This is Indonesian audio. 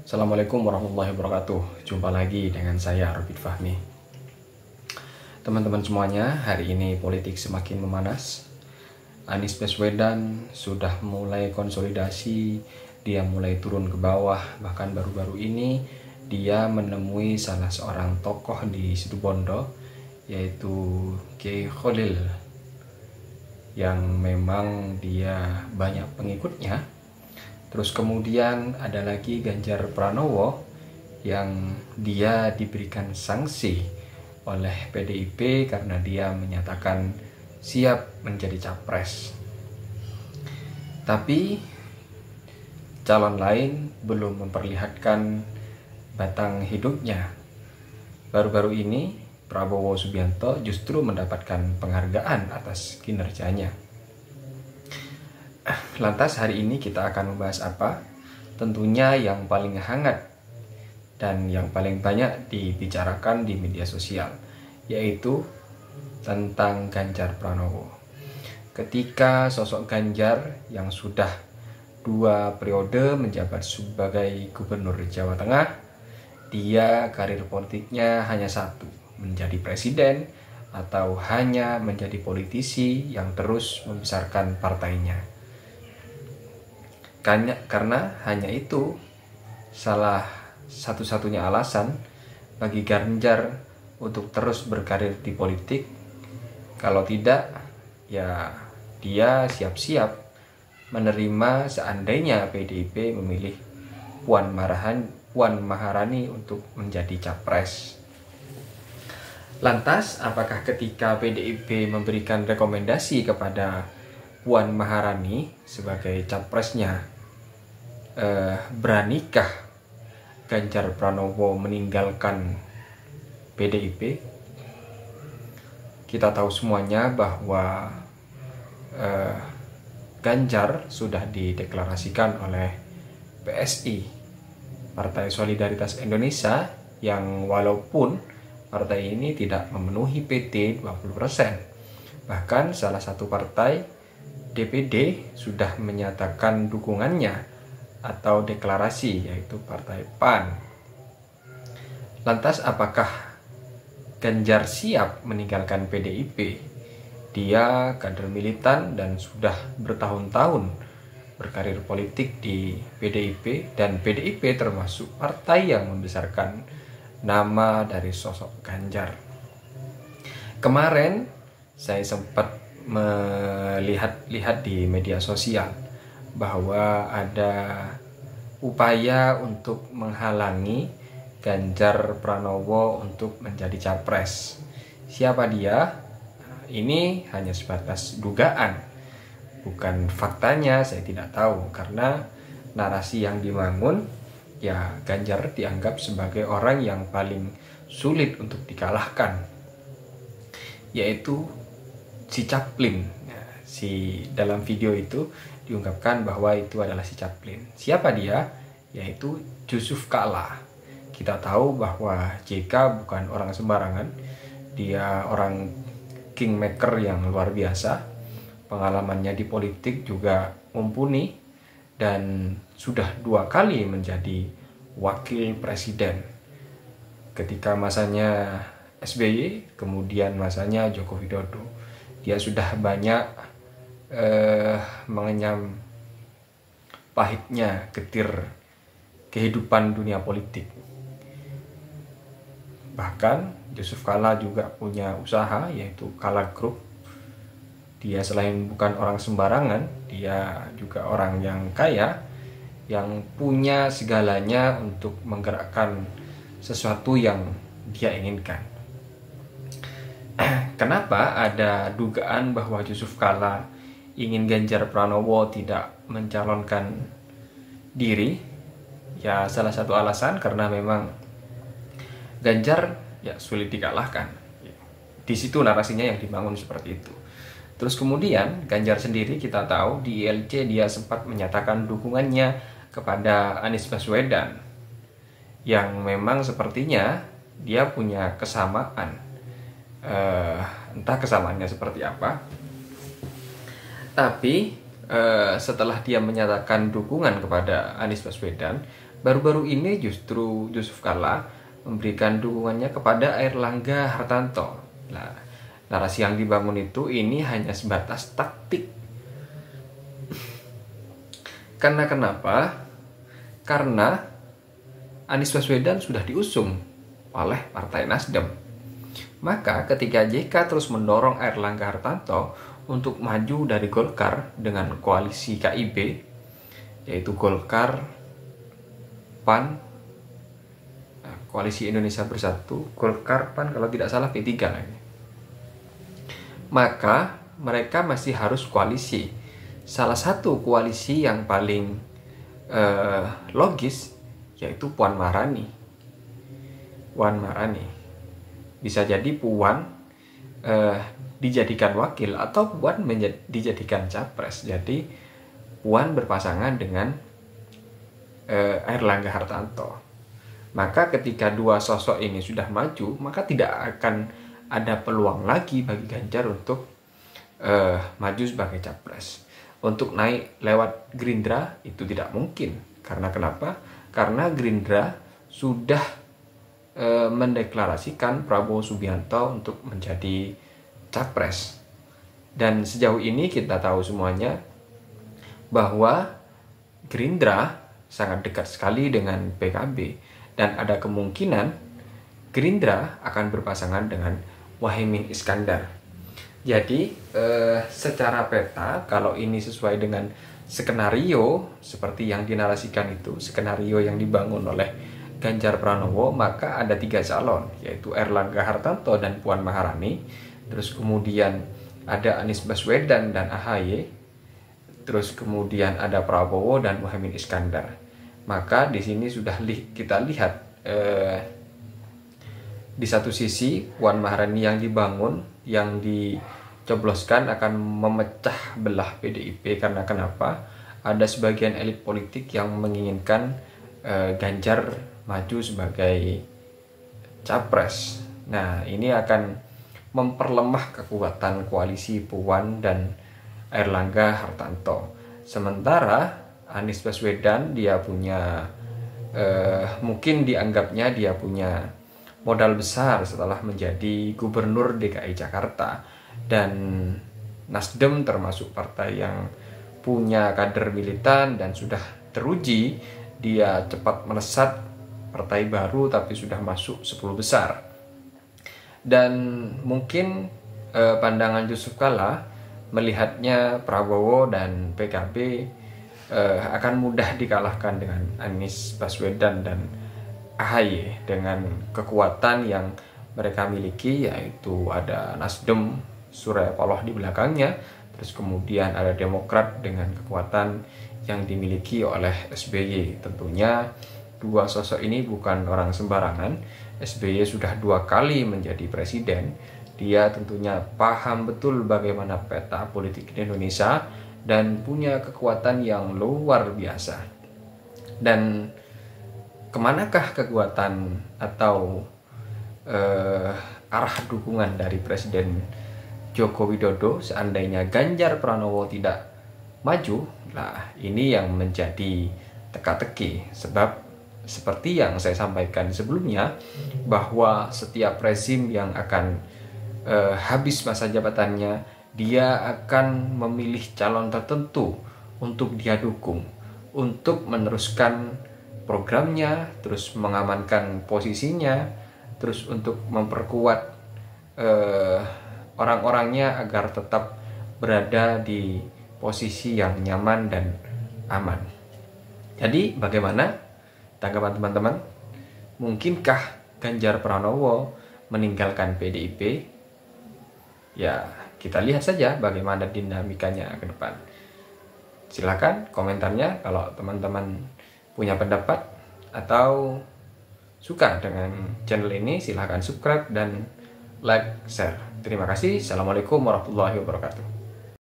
Assalamualaikum warahmatullahi wabarakatuh. Jumpa lagi dengan saya Robit Fahmi. Teman-teman semuanya, hari ini politik semakin memanas. Anies Baswedan sudah mulai konsolidasi, dia mulai turun ke bawah. Bahkan baru-baru ini dia menemui salah seorang tokoh di Situbondo, yaitu Kiai Khalil, yang memang dia banyak pengikutnya. Terus kemudian ada lagi Ganjar Pranowo yang dia diberikan sanksi oleh PDIP karena dia menyatakan siap menjadi capres. Tapi calon lain belum memperlihatkan batang hidupnya. Baru-baru ini Prabowo Subianto justru mendapatkan penghargaan atas kinerjanya. Lantas hari ini kita akan membahas apa? Tentunya yang paling hangat dan yang paling banyak dibicarakan di media sosial, yaitu tentang Ganjar Pranowo. Ketika sosok Ganjar yang sudah 2 periode menjabat sebagai gubernur Jawa Tengah, dia karir politiknya hanya satu, menjadi presiden atau hanya menjadi politisi yang terus membesarkan partainya. Karena hanya itu salah satu-satunya alasan bagi Ganjar untuk terus berkarir di politik. Kalau tidak, ya dia siap-siap menerima seandainya PDIP memilih Puan Maharani untuk menjadi capres. Lantas, apakah ketika PDIP memberikan rekomendasi kepada Puan Maharani sebagai capresnya, beranikah Ganjar Pranowo meninggalkan PDIP? Kita tahu semuanya bahwa Ganjar sudah dideklarasikan oleh PSI, Partai Solidaritas Indonesia, yang walaupun partai ini tidak memenuhi PT 20%, bahkan salah satu partai DPD sudah menyatakan dukungannya atau deklarasi, yaitu Partai PAN. Lantas apakah Ganjar siap meninggalkan PDIP? Dia kader militan dan sudah bertahun-tahun berkarir politik di PDIP, dan PDIP termasuk partai yang membesarkan nama dari sosok Ganjar. Kemarin saya sempat melihat di media sosial bahwa ada upaya untuk menghalangi Ganjar Pranowo untuk menjadi capres. Siapa dia? Ini hanya sebatas dugaan, bukan faktanya. Saya tidak tahu, karena narasi yang dibangun, ya Ganjar dianggap sebagai orang yang paling sulit untuk dikalahkan, yaitu si Caplin. Dalam video itu diungkapkan bahwa itu adalah si Caplin. Siapa dia? Yaitu Yusuf Kalla. Kita tahu bahwa JK bukan orang sembarangan. Dia orang kingmaker yang luar biasa. Pengalamannya di politik juga mumpuni, dan sudah 2 kali menjadi wakil presiden. Ketika masanya SBY, kemudian masanya Joko Widodo. Dia sudah banyak mengenyam pahitnya getir kehidupan dunia politik. Bahkan Yusuf Kalla juga punya usaha, yaitu Kalla Group. Dia selain bukan orang sembarangan, dia juga orang yang kaya, yang punya segalanya untuk menggerakkan sesuatu yang dia inginkan. Kenapa ada dugaan bahwa Yusuf Kalla ingin Ganjar Pranowo tidak mencalonkan diri? Ya salah satu alasan karena memang Ganjar ya sulit dikalahkan. Di situ narasinya yang dibangun seperti itu. Terus kemudian Ganjar sendiri kita tahu di ILC dia sempat menyatakan dukungannya kepada Anies Baswedan, yang memang sepertinya dia punya kesamaan. Entah kesamaannya seperti apa, tapi setelah dia menyatakan dukungan kepada Anies Baswedan, baru-baru ini justru Yusuf Kalla memberikan dukungannya kepada Airlangga Hartarto. Nah, narasi yang dibangun itu ini hanya sebatas taktik. Karena kenapa? Karena Anies Baswedan sudah diusung oleh Partai Nasdem. Maka ketika JK terus mendorong Airlangga Hartarto untuk maju dari Golkar dengan koalisi KIB, yaitu Golkar, PAN, Koalisi Indonesia Bersatu, Golkar, PAN, kalau tidak salah P3 lagi. Maka mereka masih harus koalisi. Salah satu koalisi yang paling logis yaitu Puan Maharani. Bisa jadi Puan dijadikan wakil atau Puan dijadikan capres. Jadi Puan berpasangan dengan Airlangga Hartarto. Maka ketika dua sosok ini sudah maju, maka tidak akan ada peluang lagi bagi Ganjar untuk maju sebagai capres. Untuk naik lewat Gerindra itu tidak mungkin. Karena kenapa? Karena Gerindra sudah mendeklarasikan Prabowo Subianto untuk menjadi capres. Dan sejauh ini kita tahu semuanya bahwa Gerindra sangat dekat sekali dengan PKB. Dan ada kemungkinan Gerindra akan berpasangan dengan Muhaimin Iskandar. Jadi secara peta, kalau ini sesuai dengan skenario seperti yang dinarasikan itu, skenario yang dibangun oleh Ganjar Pranowo, maka ada 3 calon, yaitu Airlangga Hartarto dan Puan Maharani. Terus kemudian ada Anies Baswedan dan AHY. Terus kemudian ada Prabowo dan Muhaimin Iskandar. Maka di sini sudah kita lihat di satu sisi Puan Maharani yang dibangun, yang dicobloskan akan memecah belah PDIP. Karena kenapa? Ada sebagian elit politik yang menginginkan Ganjar maju sebagai capres. Nah, ini akan memperlemah kekuatan koalisi Puan dan Airlangga Hartarto. Sementara Anies Baswedan dia punya mungkin dianggapnya dia punya modal besar setelah menjadi gubernur DKI Jakarta, dan Nasdem termasuk partai yang punya kader militan dan sudah teruji dia cepat melesat, partai baru tapi sudah masuk 10 besar. Dan mungkin pandangan Yusuf Kalla melihatnya Prabowo dan PKB akan mudah dikalahkan dengan Anies Baswedan dan AHY dengan kekuatan yang mereka miliki, yaitu ada Nasdem, Surya Paloh di belakangnya, terus kemudian ada Demokrat dengan kekuatan yang dimiliki oleh SBY. Tentunya dua sosok ini bukan orang sembarangan. SBY sudah 2 kali menjadi presiden. Dia tentunya paham betul bagaimana peta politik di Indonesia dan punya kekuatan yang luar biasa. Dan kemanakah kekuatan atau arah dukungan dari Presiden Joko Widodo seandainya Ganjar Pranowo tidak maju? Nah, ini yang menjadi teka-teki. Sebab seperti yang saya sampaikan sebelumnya, bahwa setiap rezim yang akan habis masa jabatannya, dia akan memilih calon tertentu untuk dia dukung, untuk meneruskan programnya, terus mengamankan posisinya, terus untuk memperkuat orang-orangnya agar tetap berada di posisi yang nyaman dan aman. Jadi bagaimana tanggapan teman-teman? Mungkinkah Ganjar Pranowo meninggalkan PDIP? Ya, kita lihat saja bagaimana dinamikanya ke depan. Silakan komentarnya kalau teman-teman punya pendapat atau suka dengan channel ini. Silahkan subscribe dan like, share. Terima kasih. Assalamualaikum warahmatullahi wabarakatuh.